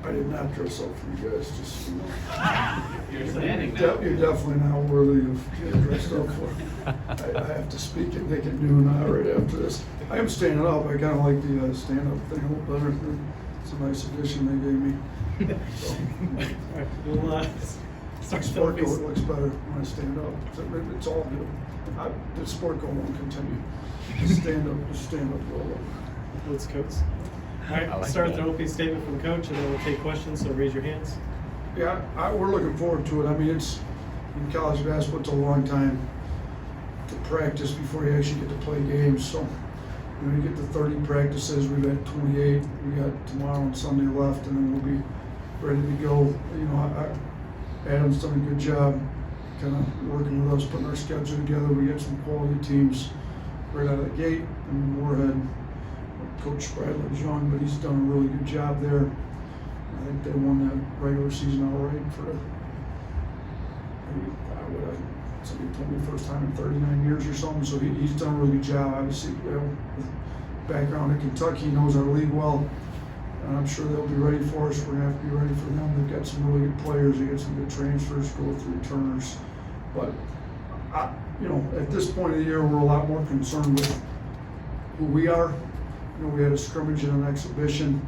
I did not dress up for you guys, just, you know. You're standing now. You're definitely not worthy of getting dressed up for. I have to speak at Naked Noon right after this. I am standing up. I kind of like the stand-up thing a little better. It's a nice addition they gave me. So, All right, we'll start sport filming. coat looks better when I stand up. It's all good. The sport coat won't continue. Just stand up, roll up. Oats coats. All right, I like start with that. an opening statement from coach, and then we'll take questions. So raise your hands. Yeah, we're looking forward to it. I mean, it's in college basketball, it's a long time to practice before you actually get to play games. So, you know, you get to 30 practices. We've had 28. We got tomorrow and Sunday left, and then we'll be ready to go. You know, Adam's done a good job kind of working with us, putting our schedule together. We got some quality teams right out of the gate. And Morehead, Coach Spradler's young, but he's done a really good job there. I think they won that regular season outright for somebody told me first time in 39 years or something. So he's done a really good job. Obviously, you know, with background in Kentucky, he knows our league well, and I'm sure they'll be ready for us. We're gonna have to be ready for them. They've got some really good players. They got some good transfers, growth returners. But you know, at this point of the year, we're a lot more concerned with who we are. You know, we had a scrimmage and an exhibition.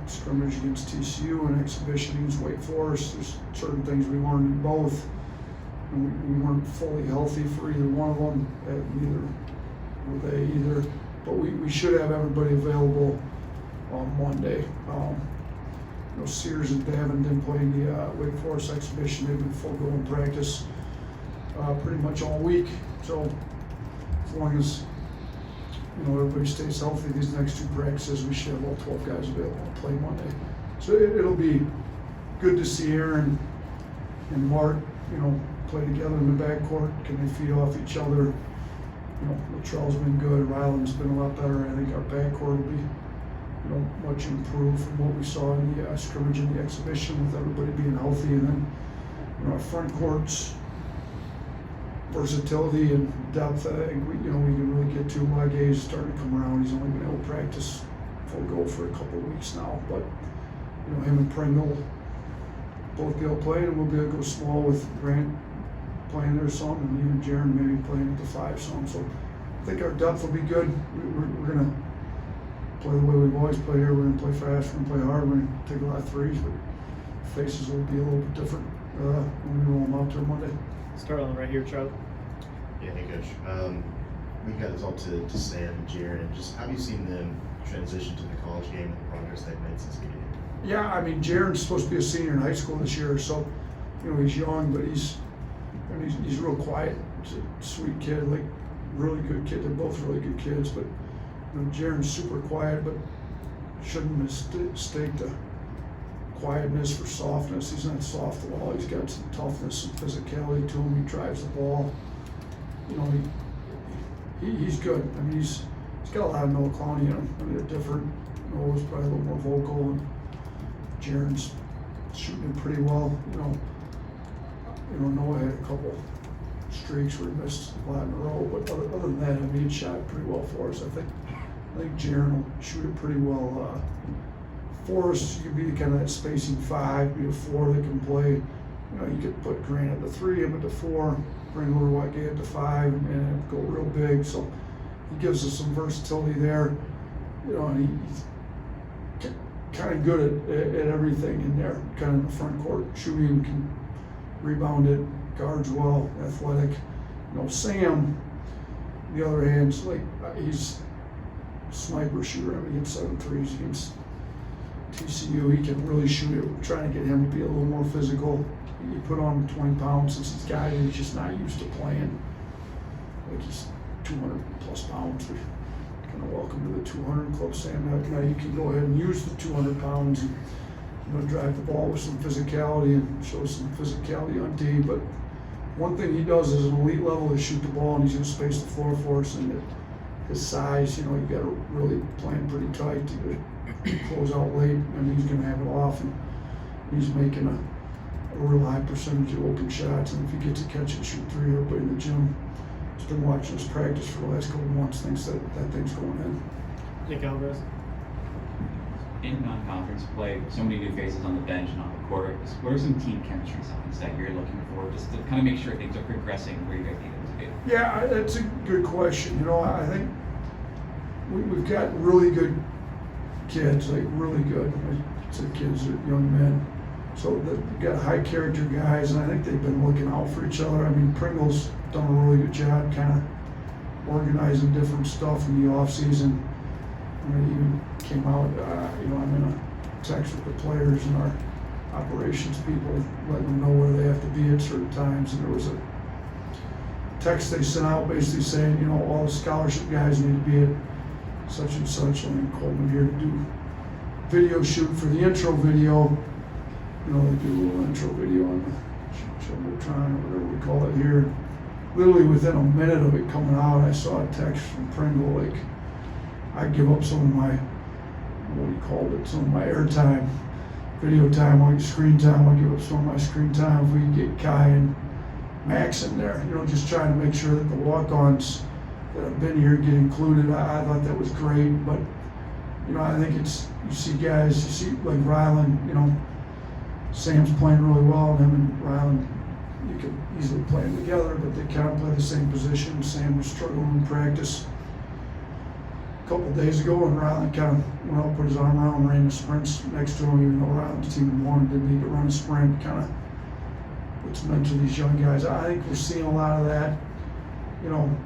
Scrimmage against TCU and exhibition against Wake Forest. There's certain things we learned in both. And we weren't fully healthy for either one of them, neither were they either. But we should have everybody available on Monday. You know, Sears and Davin didn't play in the Wake Forest exhibition. They've been full go in practice pretty much all week. So as long as you know, everybody stays healthy these next two practices, we should have all 12 guys available to play Monday. So it'll be good to see Aaron and Mark, you know, play together in the backcourt. Can they feed off each other? You know, Latrell's been good. Ryland's been a lot better. I think our backcourt will be, you know, much improved from what we saw in the scrimmage and the exhibition with everybody being healthy. And then, you know, our front court's versatility and depth, I think we can really get to. Lagay's starting to come around. He's only been able to practice full go for a couple of weeks now, but you know, him and Pringle both be able to play, and we'll be able to go small with Grant playing there some, and even Jaron maybe playing at the 5 some. So I think our depth will be good. We're gonna play the way we've always played here. We're gonna play fast. We're gonna play hard. We're gonna take a lot of threes, but faces will be a little bit different when we roll them out there Monday. Start on the right here, Charlie. Yeah, hey Coach. We got this all to Sam and Jaron. Just how have you seen them transition to the college game and the progress they've made since getting here? Yeah, I mean, Jaron's supposed to be a senior in high school this year, so you know he's young, but he's real quiet. He's a sweet kid, like really good kid. They're both really good kids, but you know, Jaron's super quiet, but shouldn't mistake the quietness for softness. He's not soft at all. He's got some toughness and physicality to him. He drives the ball. You know, he's good. I mean, he's got a lot of Noah Clowney in him. I mean, they're different. Noah's probably a little more vocal, and Jaron's shooting it pretty well. You know, Noah had a couple streaks where he missed a lot in a row, but other than that, I mean, he shot it pretty well for us. I think Jaron will shoot it pretty well. For us, you could be kind of that spacing 5, be a 4 that can play. You know, you could put Grant at the 3, him at the 4, bring Lurwake at the 5, and go real big. So he gives us some versatility there. You know, and he's kind of good at everything in there, kind of in the front court. Shooting, can rebound it, guards well, athletic. You know, Sam, on the other hand, is like he's a sniper shooter. I mean, he hit 7 threes against TCU. He can really shoot it. We're trying to get him to be a little more physical. He put on 20 pounds since he's got it. He's just not used to playing. Like he's 200 plus pounds. We're kind of welcome to the 200 club, Sam. Now you can go ahead and use the 200 pounds and drive the ball with some physicality and show some physicality on D. But one thing he does is an elite level is shoot the ball, and he's going to space the floor for us. And at his size, you got to really plan pretty tight to close out late, and he's going to have it off. And he's making a real high percentage of open shots, and if he gets a catch and shoot 3, everybody in the gym has been watching us practice for the last couple of months, thinks that thing's going in. Nick Alvarez. in non-conference play, so many new faces on the bench and on the court, what are some team chemistry signs that you're looking for just to kind of make sure things are progressing where you guys need them to be? Yeah, that's a good question. You know, I think we've got really good kids, like really good. I said kids are young men. So we've got high character guys, and I think they've been looking out for each other. I mean, Pringle's done a really good job kind of organizing different stuff in the off season. When it even came out, you know, I'm in a text with the players and our operations people, letting them know where they have to be at certain times. And there was a text they sent out basically saying, you know, all the scholarship guys need to be at such and such. And then Coleman here to do video shoot for the intro video. You know, they do a little intro video on the Jumbotron or whatever we call it here. Literally within a minute of it coming out, I saw a text from Pringle like, I give up some of my, what do you call it, some of my airtime, video time, like screen time. I give up some of my screen time if we can get Kai and Max in there. You know, just trying to make sure that the walk-ons that have been here get included. I thought that was great, but you know, I think it's, you see guys, you see like Rylan, you know, Sam's playing really well, and him and Rylan, you could easily play them together, but they kind of play the same position. Sam was struggling in practice a couple of days ago, and Rylan kind of went up, put his arm around, ran the sprints next to him, even though Rylan's team had won, didn't need to run a sprint, kind of what's meant to these young guys. I think we're seeing a lot of that. You know,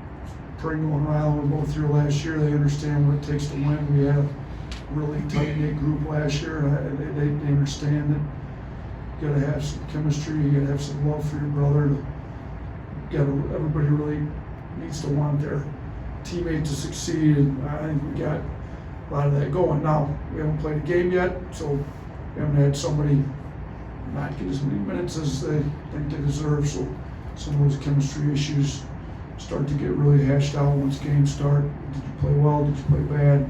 Pringle and Rylan were both here last year. They understand what it takes to win. We had a really tight-knit group last year, and they understand that you gotta have some chemistry, you gotta have some love for your brother. Everybody really needs to want their teammate to succeed, and I think we got a lot of that going. Now, we haven't played a game yet, so we haven't had somebody not get as many minutes as they think they deserve, so some of those chemistry issues start to get really hashed out once games start. Did you play well? Did you play bad?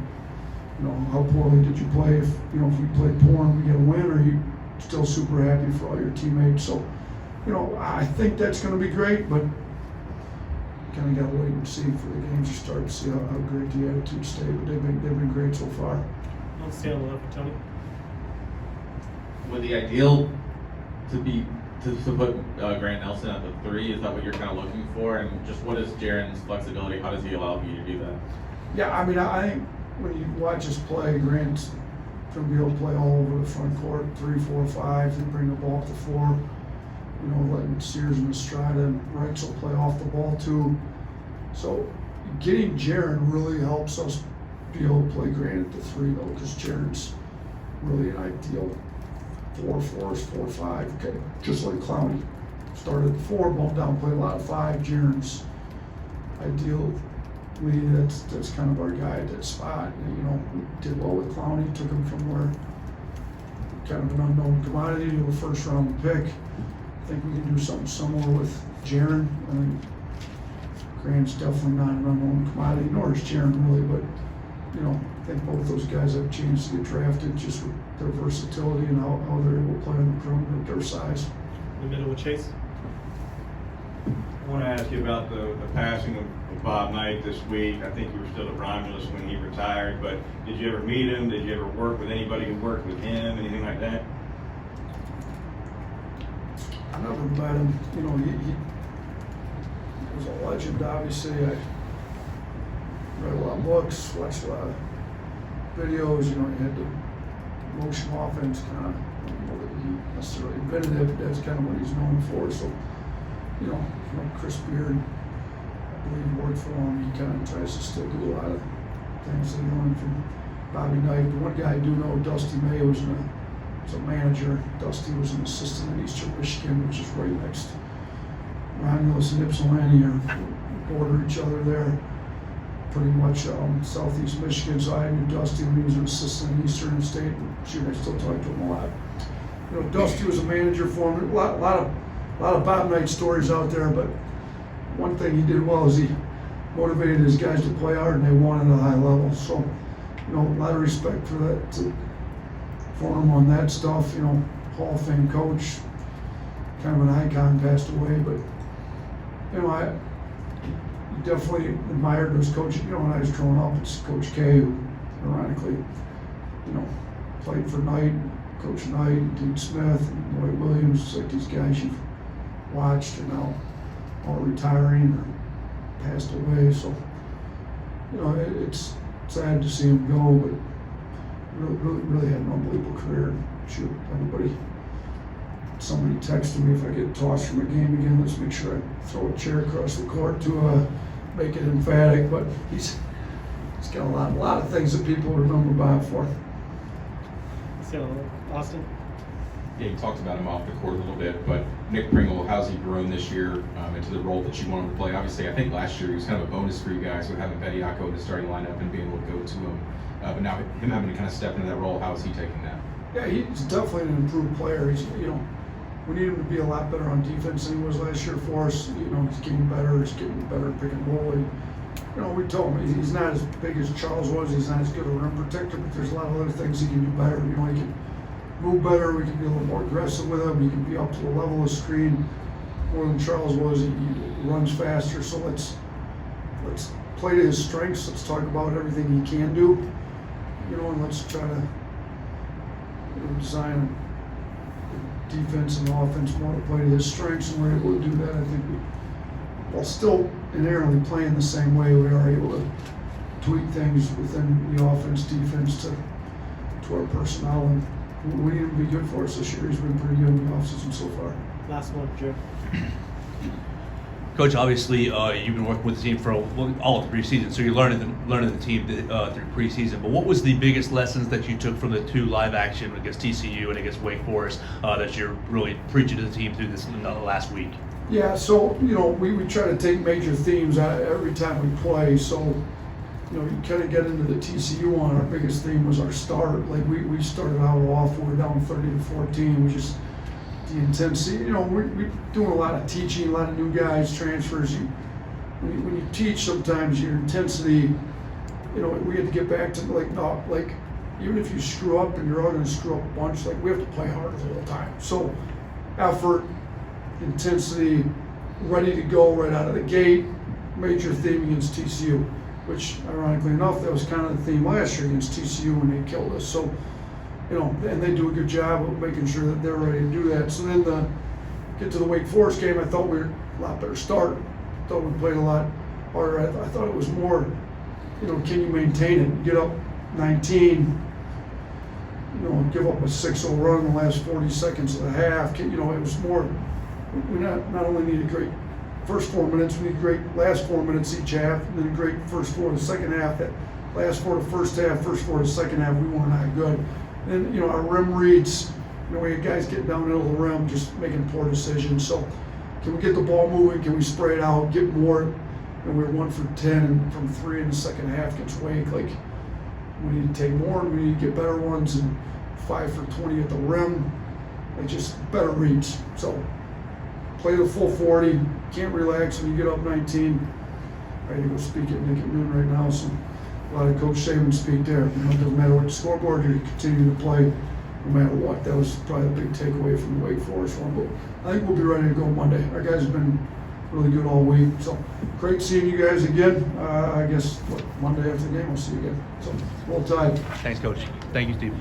You know, how poorly did you play? If we played poor and we get a win, or you still super happy for all your teammates? So, you know, I think that's going to be great, but kind of got to wait and see for the games to start to see how great the attitudes stay. But they've been great so far. I'll stay on the left with Tony. Would the ideal to put Grant Nelson at the 3? Is that what you're kind of looking for? And just what is Jaren's flexibility? How does he allow you to do that? Yeah, I mean, I think when you watch us play, Grant's going to be able to play all over the front court, 3, 4, 5, and bring the ball up to 4. You know, letting Sears and Estrada and Reitz will play off the ball too. So getting Jaren really helps us be able to play Grant at the 3 though, because Jaren's really an ideal 4-4-5, okay, just like Clowney. Started at 4, bumped down, played a lot of 5. Jaren's ideally, that's kind of our guy at that spot. And, you know, we did well with Clowney, took him from where kind of an unknown commodity to a first round pick. I think we can do something similar with Jaren. I think Grant's definitely not an unknown commodity, nor is Jaren really, but you know, I think both those guys have a chance to get drafted just with their versatility and how they're able to play on the perimeter at their size. In the middle with Chase. I want to ask you about the passing of Bob Knight this week. I think you were still at Romulus when he retired, but did you ever meet him? Did you ever work with anybody who worked with him, anything like that? I never met him. You know, he was a legend, obviously. I read a lot of books, watched a lot of videos. You know, he had the motion offense kind of, I don't know that he necessarily invented it, but that's kind of what he's known for. So, you know, Chris Beard, I believe worked for him. He kind of tries to still do a lot of things that he learned from Bobby Knight. The one guy I do know, Dusty May, was a manager. Dusty was an assistant in Eastern Michigan, which is right next to Romulus and Ypsilanti, or border each other there. Pretty much southeast Michigan, so I knew Dusty when he was an assistant in Eastern State. Shoot, I still talk to him a lot. You know, Dusty was a manager for him. A lot of Bob Knight stories out there, but one thing he did well is he motivated his guys to play hard, and they won at a high level. So, you know, a lot of respect for that for him on that stuff. You know, Hall of Fame coach, kind of an icon, passed away, but you know, I definitely admired those coaches. You know, when I was growing up, it's Coach K, who, ironically, you know, played for Knight, Coach Knight, Dean Smith, and Lloyd Williams. Like these guys you've watched are now all retiring or passed away. So, you know, it's sad to see him go, but really had an unbelievable career. Shoot, somebody texted me if I get tossed from a game again, let's make sure I throw a chair across the court to make it emphatic. But he's got a lot of things that people remember Bob for. So, Austin? Yeah, you talked about him off the court a little bit, but Nick Pringle, how's he grown this year into the role that you want him to play? Obviously, I think last year he was kind of a bonus for you guys with having Bediako in the starting lineup and being able to go to him. But now him having to kind of step into that role, how is he taking that? Yeah, he's definitely an improved player. He's, you know, we need him to be a lot better on defense than he was last year for us. You know, he's getting better. He's getting better at pick and roll. And, you know, we told him he's not as big as Charles was. He's not as good a rim protector, but there's a lot of other things he can do better. You know, he can move better. We can be a little more aggressive with him. He can be up to the level of screen more than Charles was. He runs faster. So let's play to his strengths. Let's talk about everything he can do. You know, and let's try to design defense and offense more to play to his strengths, and we're able to do that. I think while still inherently playing the same way, we are able to tweak things within the offense, defense to our personnel, and we need him to be good for us this year. He's been pretty good in the offseason so far. Last one, Joe. Coach, obviously, you've been working with the team for all of the preseason, so you're learning the team through preseason. But what was the biggest lessons that you took from the two live action against TCU and against Wake Forest that you're really preaching to the team through this last week? Yeah, so, you know, we try to take major themes every time we play. So, you know, you kind of get into the TCU one. Our biggest theme was our start. Like, we started out off, we were down 30-14. We just, the intensity, you know, we're doing a lot of teaching, a lot of new guys, transfers. When you teach, sometimes your intensity, you know, we had to get back to like even if you screw up and you're all going to screw up a bunch, like we have to play harder the whole time. So effort, intensity, ready to go right out of the gate, major theme against TCU, which ironically enough, that was kind of the theme last year against TCU when they killed us. So, you know, and they do a good job of making sure that they're ready to do that. So then get to the Wake Forest game, I thought we were a lot better start. Thought we played a lot harder. I thought it was more, you know, can you maintain it? Get up 19, you know, give up a 6-0 run in the last 40 seconds of the half. You know, it was more, we not only need a great first 4 minutes, we need great last 4 minutes each half, and then a great first 4 of the second half. That last 4 of the first half, first 4 of the second half, we weren't that good. And, you know, our rim reads, you know, we had guys getting down the middle of the rim, just making poor decisions. So can we get the ball moving? Can we spray it out, get more? And we were 1 for 10 from 3 in the second half against Wake. Like, we need to take more, and we need to get better ones, and 5 for 20 at the rim. Like, just better reads. So play the full 40, can't relax when you get up 19. Ready to go speak at Nick at noon right now. So a lot of Coach Saban speak there. You know, it doesn't matter what the scoreboard, you continue to play no matter what. That was probably a big takeaway from the Wake Forest one. But I think we'll be ready to go Monday. Our guys have been really good all week. So great seeing you guys again. I guess Monday after the game we'll see you again. So roll tide. Thanks, Coach. Thank you, Steve.